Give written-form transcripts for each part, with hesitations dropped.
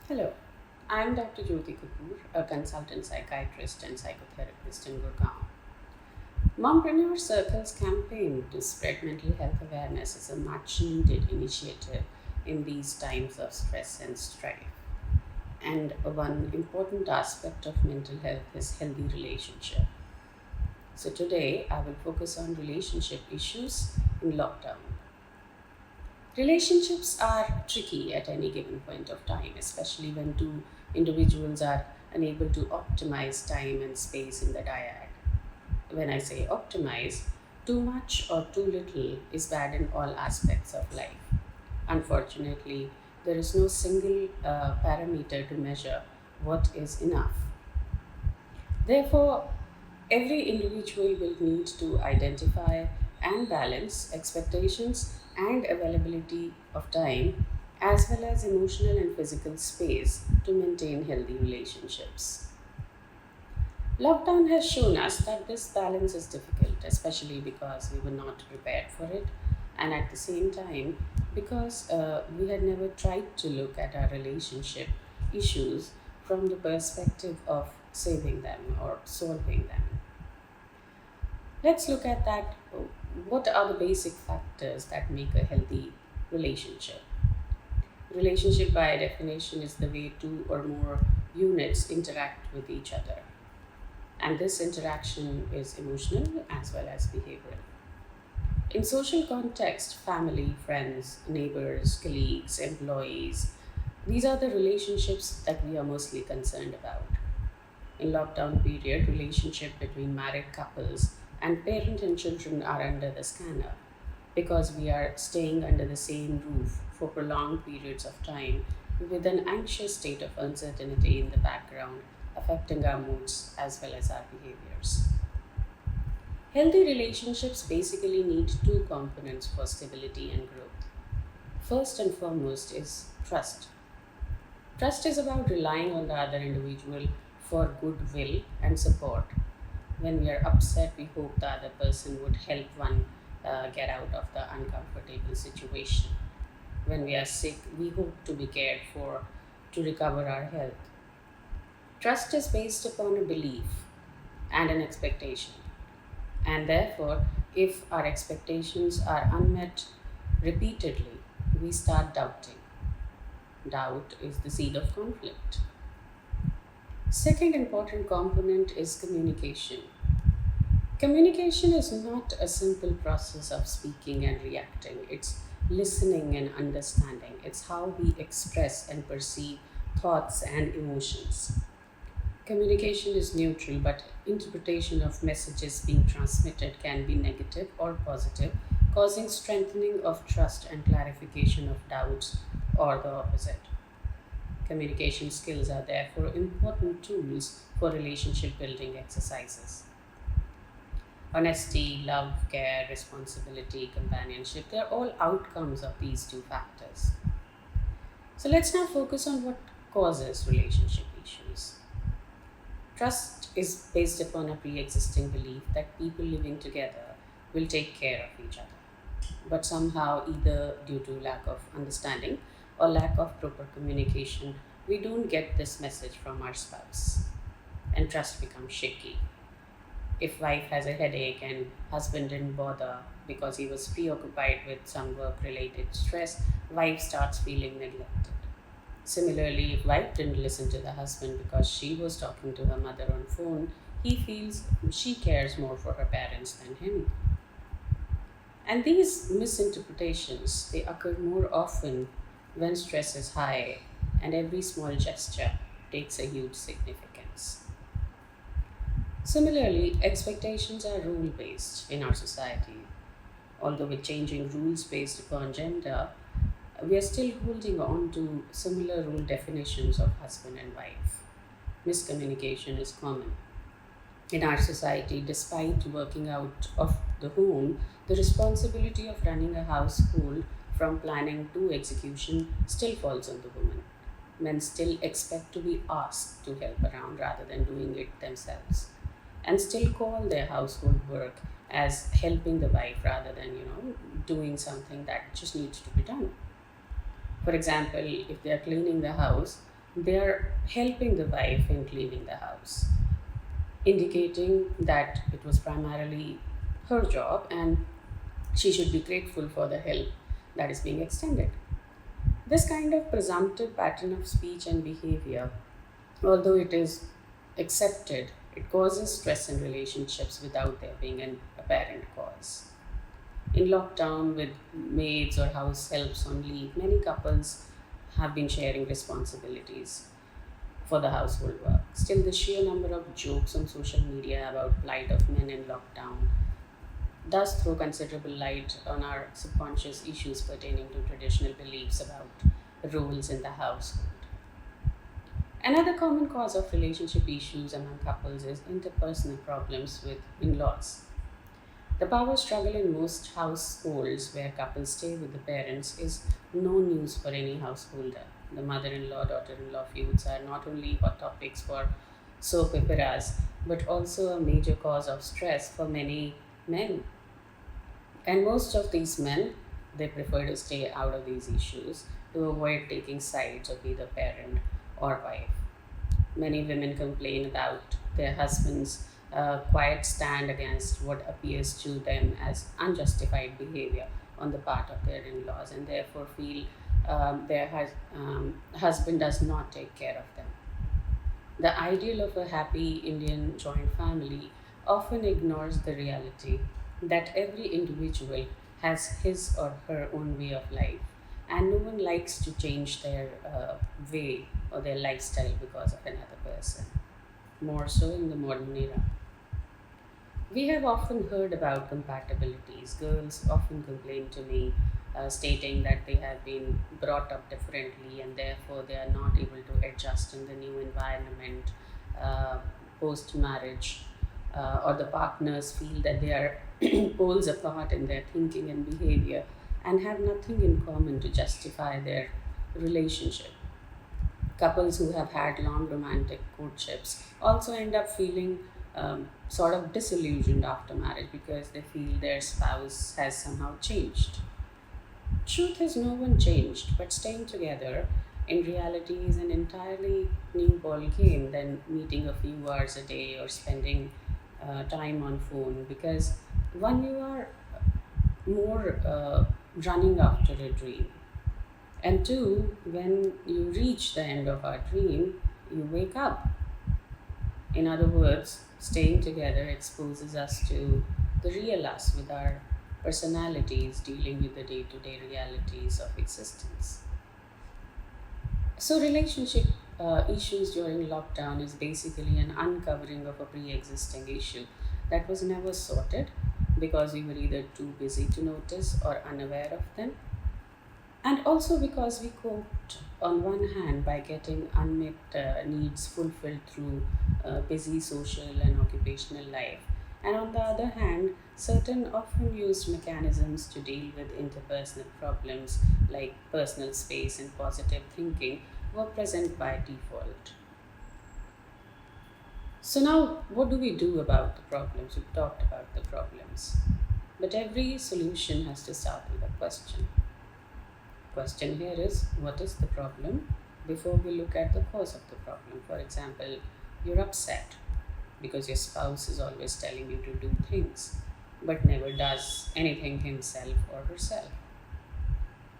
Hello, I'm Dr. Jyoti Kapoor, a consultant psychiatrist and psychotherapist in Gurgaon. Mompreneur Circle's campaign to spread mental health awareness is a much needed initiative in these times of stress and strife. And one important aspect of mental health is healthy relationship. So today I will focus on relationship issues in lockdown. Relationships are tricky at any given point of time, especially when two individuals are unable to optimize time and space in the dyad. When I say optimize, too much or too little is bad in all aspects of life. Unfortunately, there is no single parameter to measure what is enough. Therefore, every individual will need to identify and balance expectations and availability of time as well as emotional and physical space to maintain healthy relationships. Lockdown has shown us that this balance is difficult, especially because we were not prepared for it, and at the same time, because we had never tried to look at our relationship issues from the perspective of saving them or solving them. Let's look at that. What are the basic factors that make a healthy relationship? Relationship, by definition, is the way two or more units interact with each other. And this interaction is emotional as well as behavioral. In social context, family, friends, neighbors, colleagues, employees, these are the relationships that we are mostly concerned about. In lockdown period, relationship between married couples and parent and children are under the scanner because we are staying under the same roof for prolonged periods of time with an anxious state of uncertainty in the background affecting our moods as well as our behaviors. Healthy relationships basically need two components for stability and growth. First and foremost is trust. Trust is about relying on the other individual for goodwill and support. When we are upset, we hope the other person would help one get out of the uncomfortable situation. When we are sick, we hope to be cared for to recover our health. Trust is based upon a belief and an expectation. And therefore, if our expectations are unmet repeatedly, we start doubting. Doubt is the seed of conflict. Second important component is communication. Communication is not a simple process of speaking and reacting, it's listening and understanding. It's how we express and perceive thoughts and emotions. Communication is neutral, but interpretation of messages being transmitted can be negative or positive, causing strengthening of trust and clarification of doubts or the opposite. Communication skills are therefore important tools for relationship building exercises. Honesty, love, care, responsibility, companionship, they're all outcomes of these two factors. So let's now focus on what causes relationship issues. Trust is based upon a pre existing belief that people living together will take care of each other. But somehow, either due to lack of understanding or lack of proper communication, we don't get this message from our spouse, and trust becomes shaky. If wife has a headache and husband didn't bother because he was preoccupied with some work related stress, wife starts feeling neglected. Similarly, if wife didn't listen to the husband because she was talking to her mother on phone, he feels she cares more for her parents than him. And these misinterpretations, they occur more often when stress is high and every small gesture takes a huge significance. Similarly, expectations are rule based in our society. Although with changing rules based upon gender, we are still holding on to similar rule definitions of husband and wife. Miscommunication is common. In our society, despite working out of the home, the responsibility of running a household from planning to execution still falls on the woman. Men still expect to be asked to help around rather than doing it themselves, and still call their household work as helping the wife rather than, doing something that just needs to be done. For example, if they are cleaning the house, they are helping the wife in cleaning the house, indicating that it was primarily her job and she should be grateful for the help that is being extended. This kind of presumptive pattern of speech and behavior, although it is accepted, it causes stress in relationships without there being an apparent cause. In lockdown, with maids or house helps on leave, many couples have been sharing responsibilities for the household work. Still, the sheer number of jokes on social media about plight of men in lockdown does throw considerable light on our subconscious issues pertaining to traditional beliefs about roles in the household. Another common cause of relationship issues among couples is interpersonal problems with in laws. The power struggle in most households where couples stay with the parents is no news for any householder. The mother in law daughter in law feuds are not only hot topics for soap operas, but also a major cause of stress for many men. And most of these men, they prefer to stay out of these issues to avoid taking sides of either parent or wife. Many women complain about their husbands' quiet stand against what appears to them as unjustified behavior on the part of their in laws, and therefore feel their husband does not take care of them. The ideal of a happy Indian joint family often ignores the reality that every individual has his or her own way of life, and no one likes to change their way or their lifestyle because of another person, more so in the modern era. We have often heard about compatibilities. Girls often complain to me, stating that they have been brought up differently and therefore they are not able to adjust in the new environment uh, post marriage, or the partners feel that they are poles apart in their thinking and behavior and have nothing in common to justify their relationship. Couples who have had long romantic courtships also end up feeling sort of disillusioned after marriage because they feel their spouse has somehow changed. Truth is, no one changed, but staying together in reality is an entirely new ball game than meeting a few hours a day or spending time on phone, because one, you are more running after a dream, and two, when you reach the end of our dream, you wake up. In other words, staying together exposes us to the real us with our personalities dealing with the day to day realities of existence. So, relationship issues during lockdown is basically an uncovering of a pre existing issue that was never sorted because we were either too busy to notice or unaware of them, and also because we coped on one hand by getting unmet needs fulfilled through busy social and occupational life, and on the other hand certain often used mechanisms to deal with interpersonal problems like personal space and positive thinking were present by default. So now, what do we do about the problems? We've talked about the problems, but every solution has to start with a question. Question here is, what is the problem, before we look at the cause of the problem. For example, you're upset because your spouse is always telling you to do things but never does anything himself or herself.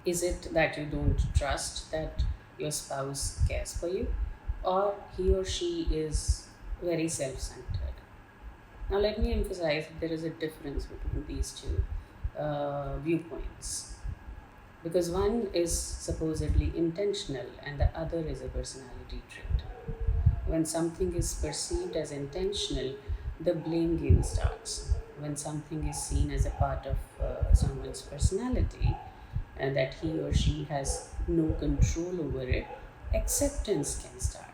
Is it that you don't trust that your spouse cares for you, or he or she is very self centered? Now, let me emphasize that there is a difference between these two viewpoints, because one is supposedly intentional and the other is a personality trait. When something is perceived as intentional, the blame game starts. When something is seen as a part of someone's personality and that he or she has no control over it, acceptance can start.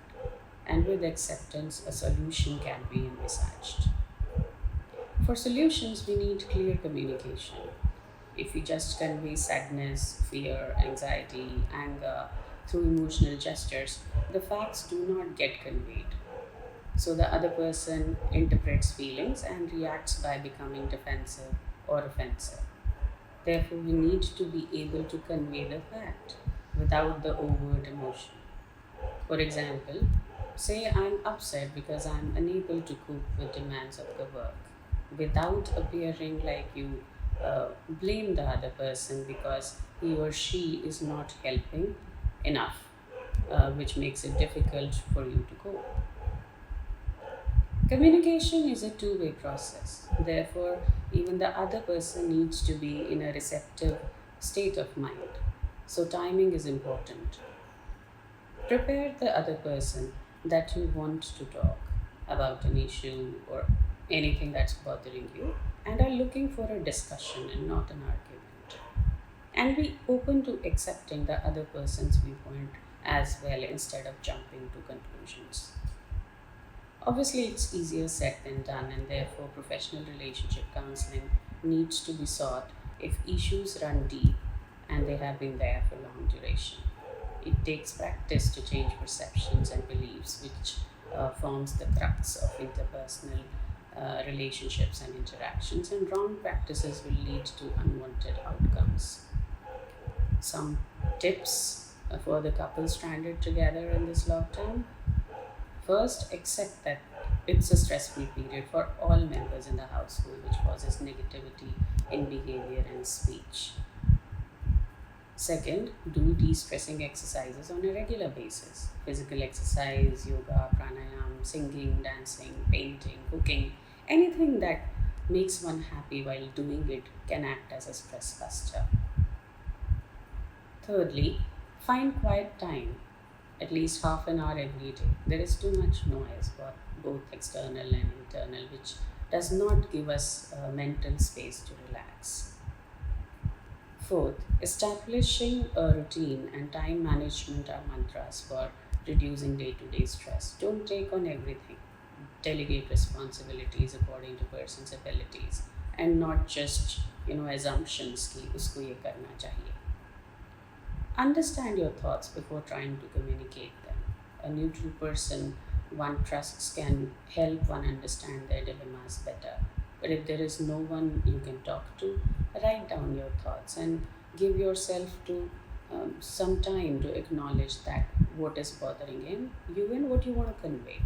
And with acceptance, a solution can be envisaged. For solutions, we need clear communication. If we just convey sadness, fear, anxiety, anger through emotional gestures, the facts do not get conveyed. So the other person interprets feelings and reacts by becoming defensive or offensive. Therefore, we need to be able to convey the fact without the overt emotion. For example, say I'm upset because I'm unable to cope with demands of the work without appearing like you blame the other person because he or she is not helping enough, which makes it difficult for you to cope. Communication is a two-way process. Therefore, even the other person needs to be in a receptive state of mind. So, timing is important. Prepare the other person that you want to talk about an issue or anything that's bothering you and are looking for a discussion and not an argument. And be open to accepting the other person's viewpoint as well instead of jumping to conclusions. Obviously, it's easier said than done, and therefore, professional relationship counseling needs to be sought if issues run deep and they have been there for long duration. It takes practice to change perceptions and beliefs, which forms the crux of interpersonal relationships and interactions, and wrong practices will lead to unwanted outcomes. Some tips for the couple stranded together in this lockdown. First, accept that it's a stressful period for all members in the household, which causes negativity in behavior and speech. Second, do de stressing exercises on a regular basis. Physical exercise, yoga, pranayam, singing, dancing, painting, cooking, anything that makes one happy while doing it can act as a stress buster. Thirdly, find quiet time, at least half an hour every day. There is too much noise, both external and internal, which does not give us mental space to relax. Fourth, establishing a routine and time management are mantras for reducing day to day stress. Don't take on everything. Delegate responsibilities according to person's abilities and not just assumptions कि उसको ये करना चाहिए. Understand your thoughts before trying to communicate them. A neutral person one trusts can help one understand their dilemmas better. But if there is no one you can talk to, write down your thoughts and give yourself to some time to acknowledge that what is bothering him, you and what you want to convey.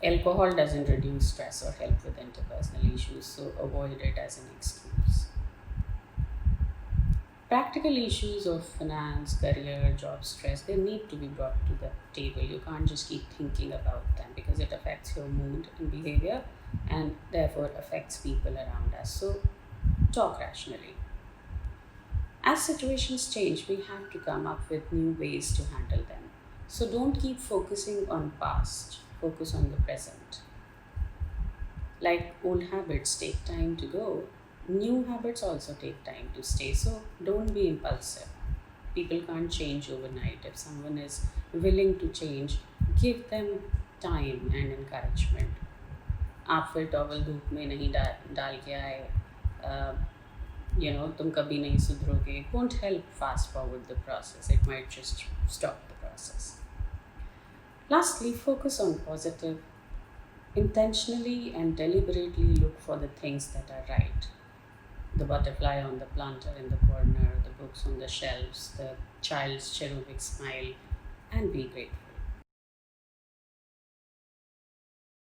Alcohol doesn't reduce stress or help with interpersonal issues, so avoid it as an excuse. Practical issues of finance, career, job stress, they need to be brought to the table. You can't just keep thinking about them because it affects your mood and behavior and therefore affects people around us. So, talk rationally. As situations change, we have to come up with new ways to handle them. So, don't keep focusing on past, focus on the present. Like old habits take time to go, new habits also take time to stay. So don't be impulsive. People can't change overnight. If someone is willing to change, give them time and encouragement. आप फिर towel धूप में नहीं डाल के आए, तुम कभी नहीं सुधरोगे, it won't help fast forward the process. It might just stop the process. Lastly, focus on positive. Intentionally and deliberately look for the things that are right. The butterfly on the planter in the corner, the books on the shelves, the child's cherubic smile, and be grateful.